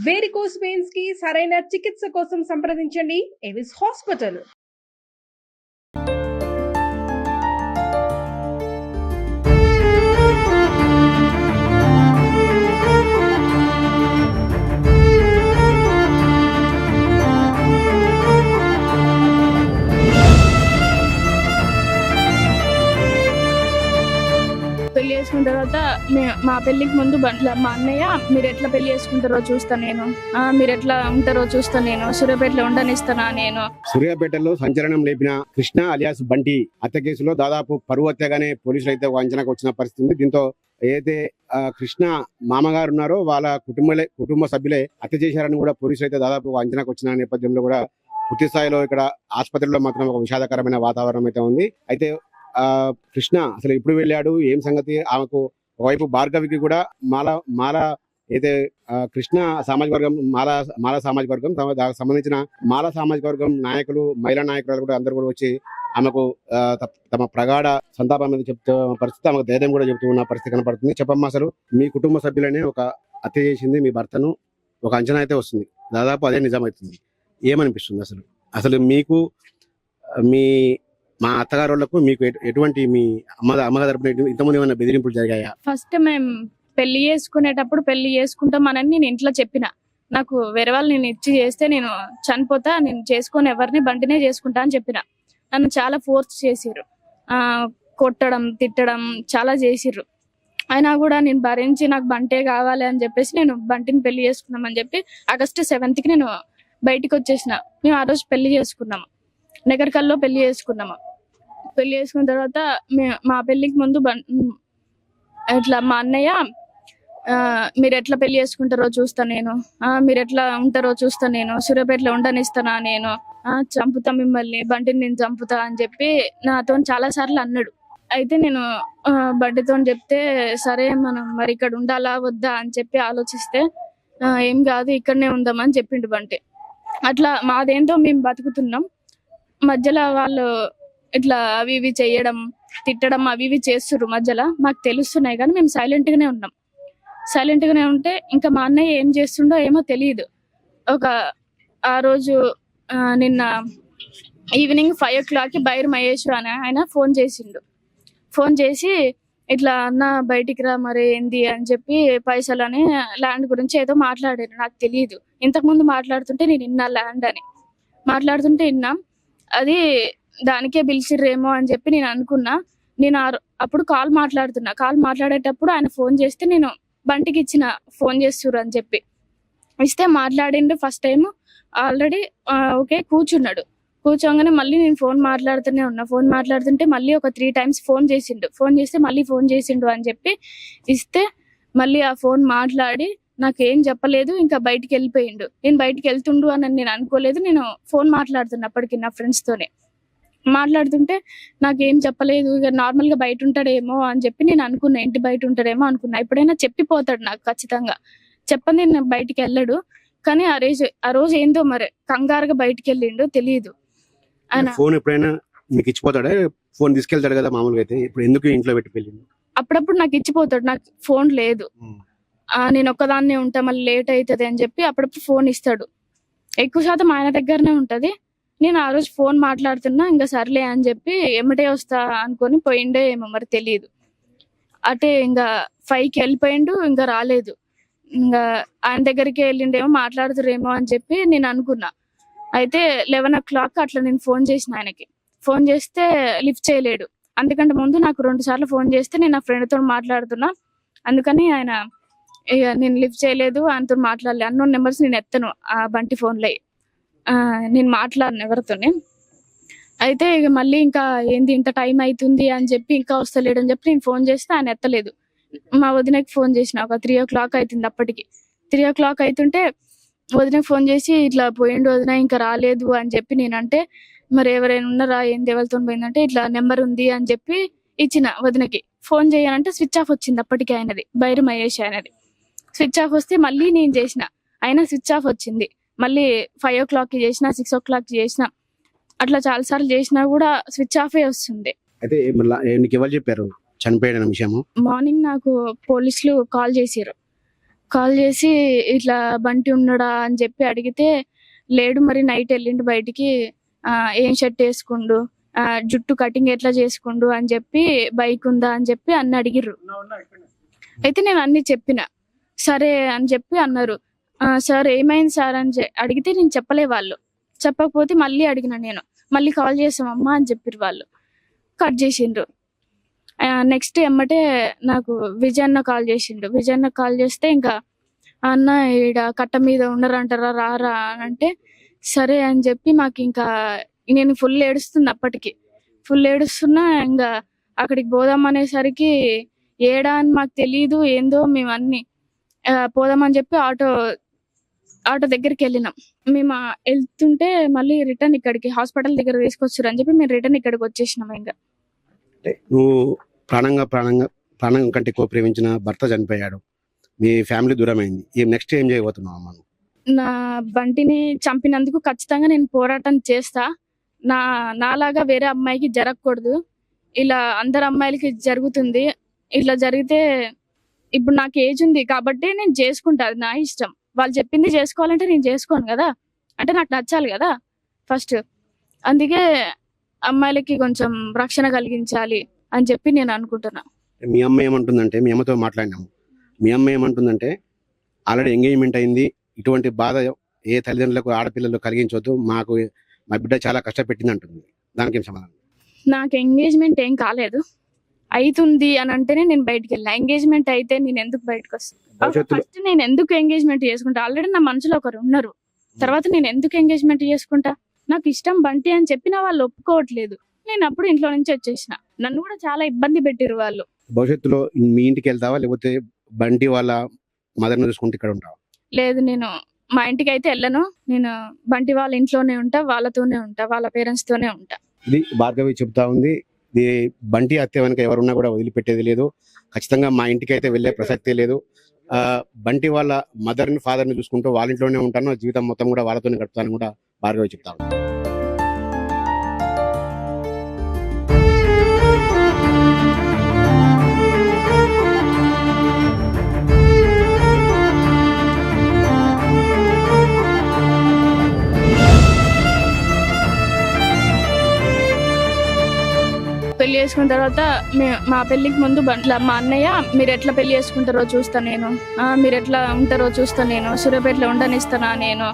Varicose veins కి సరైన చికిత్స కోసం సంప్రదించండి ఎవిస్ హాస్పిటల్. పెళ్లి చేసుకున్న తర్వాత మా పెళ్లికి ముందు మా అన్నయ్య మీరు ఎట్లా పెళ్లి చేసుకుంటారో చూస్తా నేను, మీరు ఎట్లా ఉంటారో చూస్తా నేను, సూర్యాపేటలో ఉండనిస్తానా నేను. సూర్యాపేటలో సంచలనం లేపిన కృష్ణ అలియాస్ బంటి హత్య కేసులో దాదాపు పరువు హత్యగానే పోలీసులు అయితే ఒక అంచనాకు వచ్చిన పరిస్థితి ఉంది. దీంతో ఏదైతే కృష్ణ మామగారు ఉన్నారో వాళ్ళ కుటుంబ సభ్యులే హత్య చేశారని కూడా పోలీసులు అయితే దాదాపు ఒక అంచనాకు వచ్చిన నేపథ్యంలో కూడా పూర్తి స్థాయిలో ఇక్కడ ఆసుపత్రిలో మాత్రం ఒక విషాదకరమైన వాతావరణం అయితే ఉంది. అయితే కృష్ణ అసలు ఎప్పుడు వెళ్ళాడు, ఏం సంగతి, ఆమెకు ఒకవైపు భార్గవికి కూడా మాల అయితే కృష్ణ సామాజిక వర్గం మాల సామాజిక వర్గం దానికి సంబంధించిన మాల సామాజిక వర్గం నాయకులు, మహిళా నాయకులు కూడా అందరూ కూడా వచ్చి ఆమెకు తమ ప్రగాఢ సంతాపం మీద చెప్తూ పరిస్థితి, ఆమెకు ధైర్యం కూడా చెబుతూ ఉన్న పరిస్థితి కనపడుతుంది. చెప్పమ్మా, అసలు మీ కుటుంబ సభ్యులనే ఒక హత్య చేసింది మీ భర్తను ఒక అంచనా అయితే వస్తుంది, దాదాపు అదే నిజమవుతుంది. ఏమనిపిస్తుంది అసలు మీకు మా అత్తగారు వాళ్ళకు మీకు ఎటువంటి మీ అమ్మగారు తరపున ఇంతకుముందు ఏమైనా బెదిరింపులు జరిగాయా? ఫస్ట్ మేము పెళ్లి చేసుకునేటప్పుడు పెళ్లి చేసుకుంటామని నేను ఇంట్లో చెప్పిన, నాకు వేరే వాళ్ళు నేను ఇచ్చి చేస్తే నేను చనిపోతా, నేను చేసుకొని ఎవరిని బంటినే చేసుకుంటా అని చెప్పిన. నన్ను చాలా ఫోర్స్ చేసిర్రు, కొట్టడం తిట్టడం చాలా చేసిర్రు. అయినా కూడా నేను భరించి నాకు బంటే కావాలి అని చెప్పేసి నేను బంటిని పెళ్లి చేసుకున్నామని చెప్పి ఆగస్టు 7th నేను బయటికి వచ్చేసిన. మేము ఆ రోజు పెళ్లి చేసుకున్నాము, నగర్కల్లో పెళ్లి చేసుకున్నాము. పెళ్లి చేసుకున్న తర్వాత మా పెళ్లికి ముందు ఇట్లా మా అన్నయ్య మీరు ఎట్లా పెళ్లి చేసుకుంటారో చూస్తా నేను, మీరు ఎట్లా ఉంటారో చూస్తా నేను, సూర్యాపేటలో ఉండనిస్తానా నేను, చంపుతా మిమ్మల్ని, బంటిని నేను చంపుతా అని చెప్పి నాతో చాలా సార్లు అన్నాడు. అయితే నేను బంటితో చెప్తే సరే మనం మరి ఇక్కడ ఉండాలా వద్దా అని చెప్పి ఆలోచిస్తే ఏం కాదు ఇక్కడనే ఉందామని చెప్పిండు బంటి. అట్లా మాదేంటో మేము బతుకుతున్నాం, మధ్యలో వాళ్ళు ఇట్లా అవి ఇవి చేయడం తిట్టడం అవి ఇవి చేస్తుర్రు, మధ్యలో మాకు తెలుస్తున్నాయి కానీ మేము సైలెంట్ గానే ఉన్నాం. సైలెంట్ గానే ఉంటే ఇంకా మా అన్నయ్య ఏం చేస్తుండో ఏమో తెలియదు. ఆ రోజు నిన్న ఈవినింగ్ 5 o'clock బైర్ మహేష్ అని ఆయన ఫోన్ చేసిండు. ఫోన్ చేసి ఇట్లా అన్న బయటికి రా మరి ఏంది అని చెప్పి పైసలని ల్యాండ్ గురించి ఏదో మాట్లాడారు, నాకు తెలియదు. ఇంతకుముందు మాట్లాడుతుంటే నేను విన్నా, ల్యాండ్ అని మాట్లాడుతుంటే విన్నా. అది దానికే పిలిచిర్రేమో అని చెప్పి నేను అనుకున్నా. నేను అప్పుడు కాల్ మాట్లాడేటప్పుడు ఆయన ఫోన్ చేస్తే నేను బంటికి ఇచ్చిన, ఫోన్ చేస్తుర్రు అని చెప్పి ఇస్తే మాట్లాడిండు. ఫస్ట్ టైం ఆల్రెడీ ఓకే కూర్చున్నాడు. కూర్చోగానే మళ్ళీ నేను ఫోన్ మాట్లాడుతుంటే మళ్ళీ ఒక 3 times ఫోన్ చేసిండు. ఫోన్ చేస్తే మళ్ళీ ఫోన్ చేసిండు అని చెప్పి ఇస్తే మళ్ళీ ఆ ఫోన్ మాట్లాడి నాకేం చెప్పలేదు, ఇంకా బయటికి వెళ్ళిపోయిండు. నేను బయటికి వెళ్తుండు అని నేను అనుకోలేదు. నేను ఫోన్ మాట్లాడుతున్నప్పటికీ నా ఫ్రెండ్స్ తోనే మాట్లాడుతుంటే నాకేం చెప్పలేదు. ఇక నార్మల్ గా బయట ఉంటాడేమో అని చెప్పి నేను అనుకున్నా, ఇంటి బయట ఉంటాడేమో అనుకున్నా. ఎప్పుడైనా చెప్పిపోతాడు నాకు ఖచ్చితంగా, చెప్పండి నేను బయటికి వెళ్ళాడు. కానీ ఆ రోజు ఏందో మరి కంగారుగా బయటికి వెళ్ళిండు తెలియదు. ఫోన్ ఎప్పుడైనా మీకు ఇచ్చిపోతాడా? ఫోన్ తీసుకెళ్తాడు కదా మామూలుగా, అయితే ఇప్పుడు ఎందుకు ఇంట్లో పెట్టి వెళ్ళిండు? అప్పుడప్పుడు నాకు ఇచ్చిపోతాడు, నాకు ఫోన్ లేదు, నేను ఒక్కదాన్నే ఉంటా మళ్ళీ లేట్ అవుతుంది అని చెప్పి అప్పుడప్పుడు ఫోన్ ఇస్తాడు. ఎక్కువ శాతం ఆయన దగ్గరనే ఉంటది. నేను ఆ రోజు ఫోన్ మాట్లాడుతున్నా, ఇంకా సర్లే అని చెప్పి ఎమ్మటే వస్తా అనుకొని పోయిండే ఏమో మరి తెలియదు. అటే ఇంకా 5కి వెళ్ళిపోయిండు, ఇంకా రాలేదు. ఇంకా ఆయన దగ్గరికి వెళ్ళిండేమో మాట్లాడుతురేమో అని చెప్పి నేను అనుకున్నా. అయితే 11 o'clock అట్లా నేను ఫోన్ చేసిన ఆయనకి. ఫోన్ చేస్తే లిఫ్ట్ చేయలేడు. అందుకంటే ముందు నాకు 2 సార్లు ఫోన్ చేస్తే నేను నా ఫ్రెండ్తో మాట్లాడుతున్నా, అందుకని ఆయన ఇక నేను లిఫ్ట్ చేయలేదు, ఆయనతో మాట్లాడలేదు. అన్నోన్ నెంబర్స్ నేను ఎత్తను ఆ బంటి ఫోన్లో, నేను మాట్లాడను ఎవరితోనే. అయితే ఇక మళ్ళీ ఇంకా ఏంది ఇంత టైం అవుతుంది అని చెప్పి ఇంకా వస్తలేడు అని చెప్పి నేను ఫోన్ చేస్తే ఆయన ఎత్తలేదు. మా వదినకి ఫోన్ చేసిన, ఒక 3 o'clock అవుతుంది. అప్పటికి 3 o'clock అవుతుంటే వదినకి ఫోన్ చేసి ఇట్లా పోయిండు వదిన ఇంకా రాలేదు అని చెప్పి నేనంటే, మరి ఎవరైనా ఉన్నారా ఏంది ఎవరితో పోయిందంటే ఇట్లా నెంబర్ ఉంది అని చెప్పి ఇచ్చిన వదినకి. ఫోన్ చేయాలంటే స్విచ్ ఆఫ్ వచ్చింది అప్పటికి ఆయనది, బైరు మహేష్ ఆయనది. స్విచ్ ఆఫ్ వస్తే మళ్ళీ నేను చేసిన, అయినా స్విచ్ ఆఫ్ వచ్చింది. మళ్ళీ 5 o'clock చేసిన, 6 o'clock చేసిన, అట్లా చాలా సార్లు చేసినా కూడా స్విచ్ ఆఫే వస్తుంది. అయితే నీకు ఎవరు చెప్పారు చనిపోయాడన్న విషయము? మార్నింగ్ నాకు పోలీసులు కాల్ చేసారు. కాల్ చేసి ఇట్లా బంటి ఉన్నాడా అని చెప్పి అడిగితే లేడు, మరి నైట్ వెళ్ళిండు బయటికి, ఏం షర్ట్ వేసుకుండు, జుట్టు కటింగ్ ఎట్లా చేసుకుండు అని చెప్పి, బైక్ ఉందా అని చెప్పి అన్ని అడిగిర్రు. అయితే నేను అన్ని చెప్పిన. సరే అని చెప్పి అన్నారు. సార్ ఏమైంది సార్ అని అడిగితే నేను చెప్పలే. వాళ్ళు చెప్పకపోతే మళ్ళీ అడిగిన నేను. మళ్ళీ కాల్ చేసామమ్మా అని చెప్పిర్రు. వాళ్ళు కట్ చేసిండ్రు. నెక్స్ట్ ఎమ్మటే నాకు విజయన్న కాల్ చేసిండు. విజయన్న కాల్ చేస్తే ఇంకా అన్న ఈడ కట్ట మీద ఉండరంటారా రారా అని అంటే సరే అని చెప్పి మాకు ఇంకా నేను ఫుల్ ఏడుస్తుంది. అప్పటికి ఫుల్ ఏడుస్తున్నా. ఇంకా అక్కడికి పోదాం అనేసరికి ఏడా అని మాకు తెలియదు. ఏందో మేము అన్ని పోదామని చెప్పి ఆటో దగ్గరికి వెళ్ళినాం. మేము వెళ్తుంటే మళ్ళీ రిటర్న్ ఇక్కడికి హాస్పిటల్ దగ్గర తీసుకొచ్చారు అని చెప్పి మేము రిటర్న్ ఇక్కడికి వచ్చేసినాం. ఇంకా నువ్వు ప్రాణం కంటే ఎక్కువ ప్రేమించిన భర్త చనిపోయాడు, మీ ఫ్యామిలీ దూరమైంది, నెక్స్ట్ ఏం చేయబోతున్నావు అమ్మ? నా బంటిని చంపినందుకు ఖచ్చితంగా నేను పోరాటం చేస్తా. నాలాగా వేరే అమ్మాయికి జరగకూడదు. ఇలా అందరు అమ్మాయిలకి జరుగుతుంది. ఇట్లా జరిగితే ఇప్పుడు నాకు ఏజ్ ఉంది కాబట్టి నేను చేసుకుంటా, అది నా ఇష్టం. వాళ్ళు చెప్పింది చేసుకోవాలంటే నేను చేసుకోను కదా, అంటే నాకు నచ్చాలి కదా ఫస్ట్. అందుకే అమ్మాయిలకి కొంచెం రక్షణ కలిగించాలి అని చెప్పి నేను అనుకుంటున్నా. మీ అమ్మ ఏమంటుందంటే, మీ అమ్మతో మాట్లాడినాము, మీ అమ్మ ఏమంటుందంటే ఆల్రెడీ ఎంగేజ్మెంట్ అయింది, ఇటువంటి బాధ ఏ తల్లిదండ్రులకు ఆడపిల్లలు కలిగించవద్దు, మా బిడ్డ చాలా కష్టపెట్టింది అంటుంది. దానికి ఏం సమాధానం? నాకు ఎంగేజ్మెంట్ ఏం కాలేదు, అవుతుంది అని అంటేనే నేను బయటకు వెళ్ళా. ఎంగేజ్మెంట్ అయితే నేను ఎందుకు బయటకు వస్తాను? ఫస్ట్ నేను ఎందుకు ఎంగేజ్మెంట్ చేసుకుంటా? ఆల్రెడీ నా మనసులో ఒకరు ఉన్నారు. తర్వాత నేను ఎందుకు ఎంగేజ్మెంట్ చేసుకుంటా? నాకు ఇష్టం బంటి అని చెప్పిన వాళ్ళు ఒప్పుకోవట్లేదు. నేను అప్పుడు ఇంట్లో నుంచి వచ్చేసిన. నన్ను కూడా చాలా ఇబ్బంది పెట్టిరు వాళ్ళు. భవిష్యత్తులో మీ ఇంటికి వెళ్తావా, లేకపోతే బంటి వాళ్ళ మదర్ని చూసుకుంటే ఇక్కడ ఉంటావా? లేదు, నేను మా ఇంటికి అయితే వెళ్ళను. నేను బంటి వాళ్ళ ఇంట్లోనే ఉంటా, వాళ్ళతోనే ఉంటా, వాళ్ళ పేరెంట్స్ తోనే ఉంటా. ఇది భార్గవి చెప్తా ఉంది. ఇది బంటి హత్య వెనక ఎవరున్నా కూడా వదిలిపెట్టేది లేదు, ఖచ్చితంగా మా ఇంటికి అయితే వెళ్ళే ప్రసక్తే లేదు. బంటి వాళ్ళ మదర్ని ఫాదర్ని చూసుకుంటూ వాళ్ళ ఇంట్లోనే ఉంటాను, జీవితం మొత్తం కూడా వాళ్ళతోనే గడుపుతాను కూడా భార్గవి చెప్తా ఉంది. పెళ్లి చేసుకున్న తర్వాత మా పెళ్లికి ముందు మా అన్నయ్య మీరు ఎట్లా పెళ్లి చేసుకుంటారో చూస్తా నేను, మీరు ఎట్లా ఉంటారో చూస్తా నేను, సూర్యాపేటలో ఉండనిస్తానా నేను,